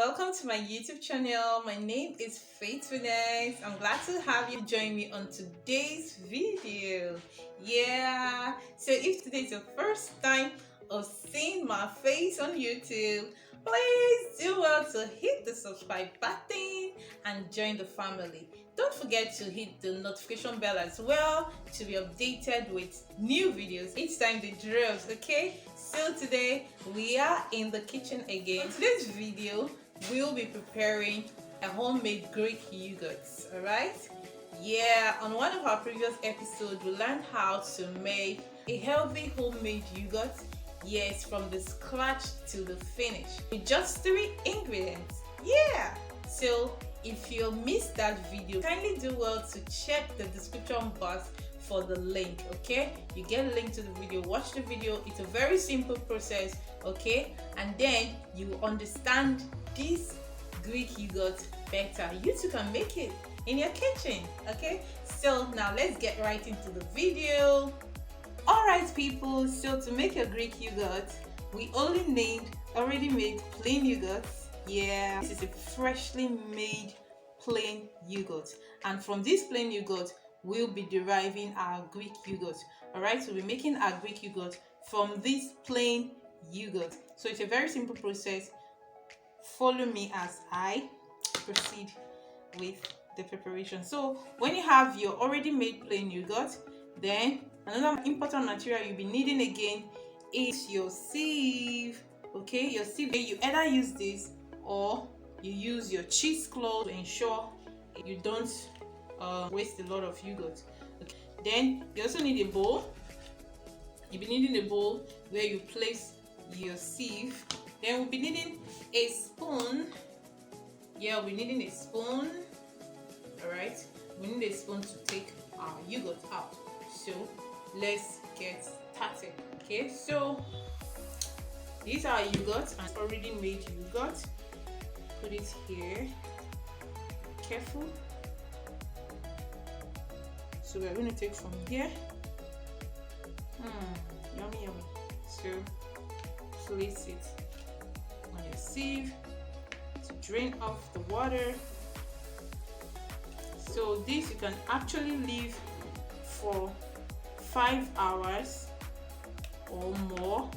welcome to my YouTube channel. My name is Faithfulness. I'm glad to have you join me on today's video. So if today is your first time of seeing my face on YouTube, please do well to hit the subscribe button and join the family. Don't forget to hit the notification bell as well to be updated with new videos each time they drop, okay? So today we are in the kitchen again. For today's video, we'll be preparing a homemade Greek yogurt, alright? On one of our previous episodes, we learned how to make a healthy homemade yogurt, yes, from the scratch to the finish, with just 3 ingredients. So if you missed that video, kindly do well to check the description box for the link, okay? You get a link to the video, watch the video. It's a very simple process, okay? And then you understand this Greek yogurt better. You too can make it in your kitchen, okay? So now let's get right into the video. Alright people, so to make a Greek yogurt, we only need already made plain yogurt. This is a freshly made plain yogurt, and from this plain yogurt we'll be deriving our Greek yogurt. Alright, so we're making our Greek yogurt from this plain yogurt. So it's a very simple process. Follow me as I proceed with the preparation. So when you have your already made plain yogurt, then another important material you'll be needing again is your sieve. Okay, your sieve, you either use this or you use your cheesecloth to ensure you don't waste a lot of yogurt. Okay. Then you also need a bowl. You'll be needing a bowl where you place your sieve. Then we'll be needing a spoon. We'll be needing a spoon. Alright, we need a spoon to take our yogurt out. So let's get started. Okay, so these are yogurt and already made yogurt. Put it here. Careful. So we're going to take from here. Yummy, yummy. So place it on your sieve to drain off the water. So this you can actually leave for 5 hours or more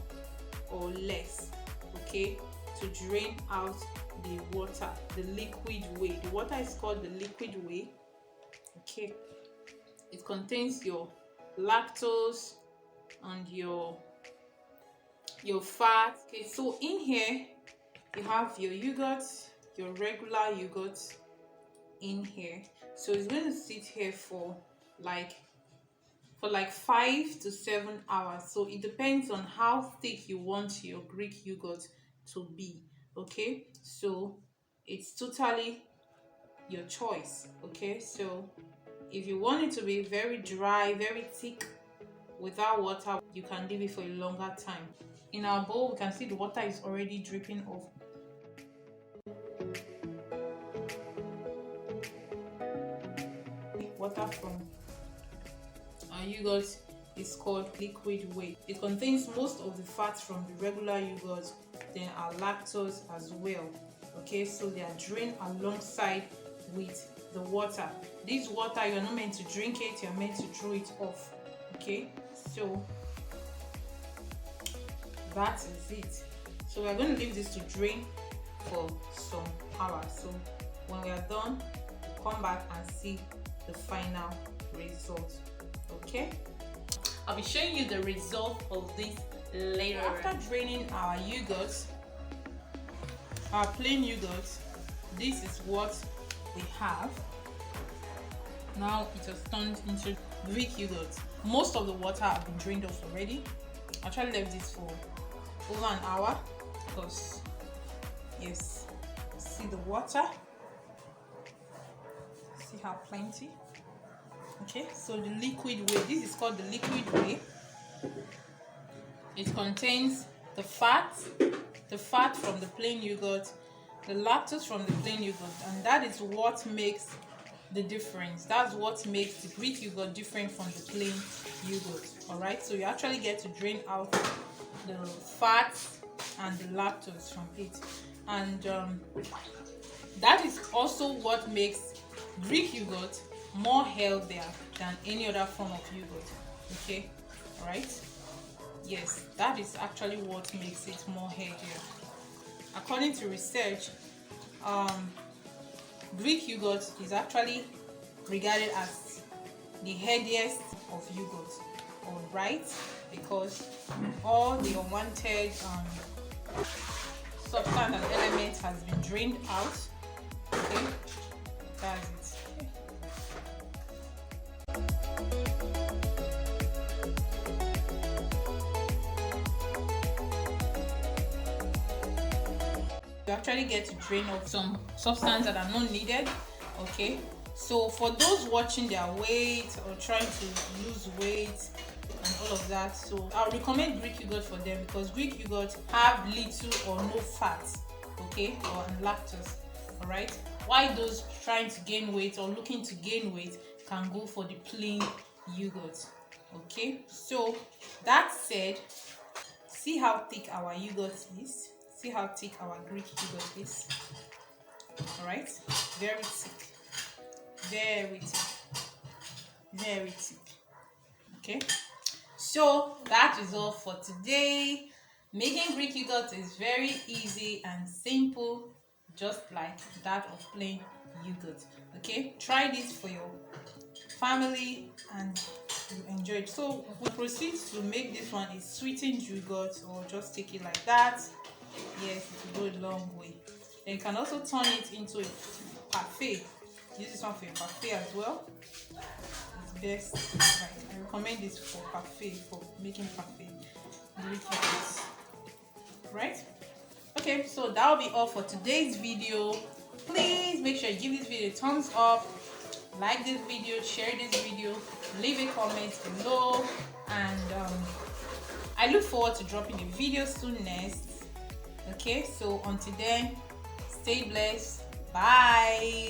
or less, okay, to drain out the water, the liquid way. The water is called the liquid way, okay. It contains your lactose and your fat. Okay, so in here you have your yogurt, your regular yogurt in here. So it's going to sit here for like 5 to 7 hours. So it depends on how thick you want your Greek yogurt to be, okay? So it's totally your choice, okay? So if you want it to be very dry, very thick without water, you can leave it for a longer time. In our bowl, we can see the water is already dripping off. Water from our yogurt is called liquid whey. It contains most of the fats from the regular yogurt, then our lactose as well. Okay, so they are drained alongside with the water. This water, you're not meant to drink it, you're meant to throw it off. Okay, so that is it. So we're going to leave this to drain for some hours. So when we are done, we'll come back and see the final result. Okay, I'll be showing you the result of this later. After draining our yogurt, our plain yogurt, this is what we have. Now it has turned into Greek yogurt. Most of the water have been drained off already. I actually left this for over an hour because yes, see the water, see how plenty. Okay, so the liquid whey, this is called the liquid whey. It contains the fat from the plain yogurt, the lactose from the plain yogurt, and that is what makes the difference. That's what makes the Greek yogurt different from the plain yogurt. Alright, so you actually get to drain out the fat and the lactose from it. And that is also what makes Greek yogurt more healthier than any other form of yogurt. Okay, right? Yes, that is actually what makes it more healthier. According to research, Greek yogurt is actually regarded as the healthiest of yogurt, all right? Because all the unwanted substance and elements has been drained out. Okay, that's it. You actually get to drain off some substances that are not needed. Okay, so for those watching their weight or trying to lose weight and all of that, so I'll recommend Greek yogurt for them, because Greek yogurt have little or no fat, okay, or lactose. All right, why those trying to gain weight or looking to gain weight can go for the plain yogurt. Okay, so that said, see how thick our yogurt is. See how thick our Greek yogurt is. All right, very thick, very thick, very thick. Okay, so that is all for today. Making Greek yogurt is very easy and simple, just like that of plain yogurt. Okay, try this for your family and you enjoy it. So we proceed to make this one a sweetened yogurt, or just take it like that. Yes, it will go a long way. Then you can also turn it into a parfait. Use this one for a parfait as well. It's best. Right. I recommend this for parfait, for making parfait. Greek yogurt. Right? Okay, so that will be all for today's video. Please make sure you give this video a thumbs up, like this video, share this video, leave a comment below, and I look forward to dropping a video soon next. Okay, so until then, stay blessed. Bye.